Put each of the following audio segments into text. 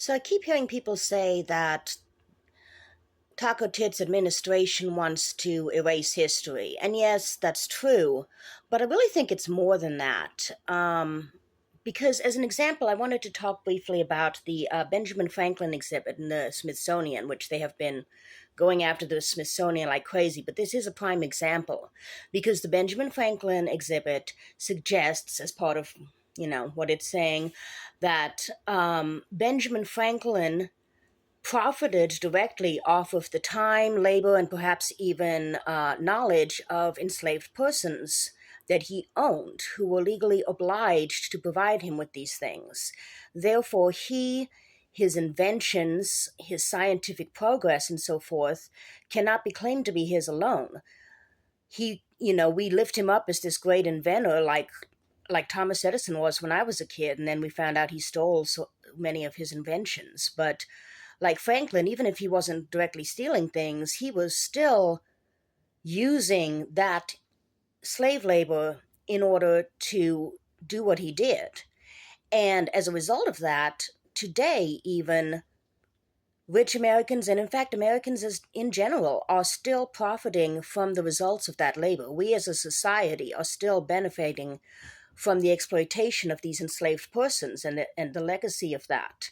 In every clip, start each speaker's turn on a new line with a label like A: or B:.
A: So I keep hearing people say that Taco Tit's administration wants to erase history. And yes, that's true. But I really think it's more than that. Because, as an example, I wanted to talk briefly about the Benjamin Franklin exhibit in the Smithsonian, which they have been going after the Smithsonian like crazy. But this is a prime example because the Benjamin Franklin exhibit suggests, as part of what it's saying, that Benjamin Franklin profited directly off of the time, labor, and perhaps even knowledge of enslaved persons that he owned, who were legally obliged to provide him with these things. Therefore, his inventions, his scientific progress, and so forth, cannot be claimed to be his alone. We lift him up as this great inventor, like Thomas Edison was when I was a kid, and then we found out he stole so many of his inventions. But like Franklin, even if he wasn't directly stealing things, he was still using that slave labor in order to do what he did. And as a result of that, today, even rich Americans, and in fact, Americans in general, are still profiting from the results of that labor. We as a society are still benefiting from the exploitation of these enslaved persons and the legacy of that.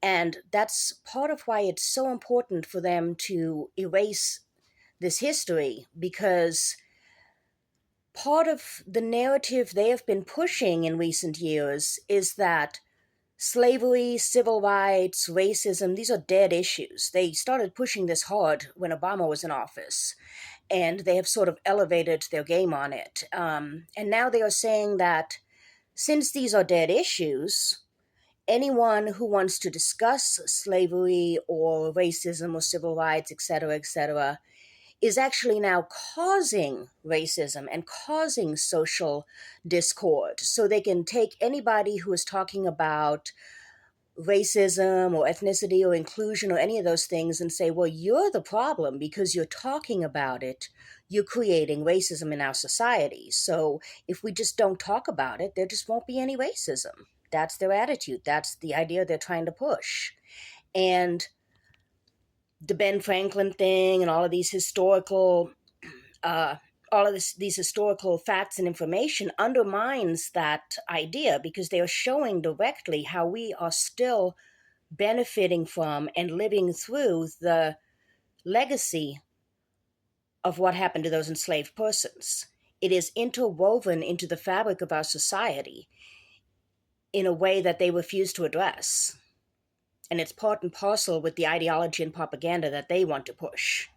A: And that's part of why it's so important for them to erase this history, because part of the narrative they have been pushing in recent years is that slavery, civil rights, racism, these are dead issues. They started pushing this hard when Obama was in office, and they have sort of elevated their game on it. And now they are saying that since these are dead issues, anyone who wants to discuss slavery or racism or civil rights, etc., is actually now causing racism and causing social discord. So they can take anybody who is talking about racism or ethnicity or inclusion or any of those things and say, well, you're the problem because you're talking about it. You're creating racism in our society. So if we just don't talk about it, there just won't be any racism. That's their attitude. That's the idea they're trying to push. And the Ben Franklin thing and all of these historical these historical facts and information undermines that idea, because they are showing directly how we are still benefiting from and living through the legacy of what happened to those enslaved persons. It is interwoven into the fabric of our society in a way that they refuse to address. And it's part and parcel with the ideology and propaganda that they want to push.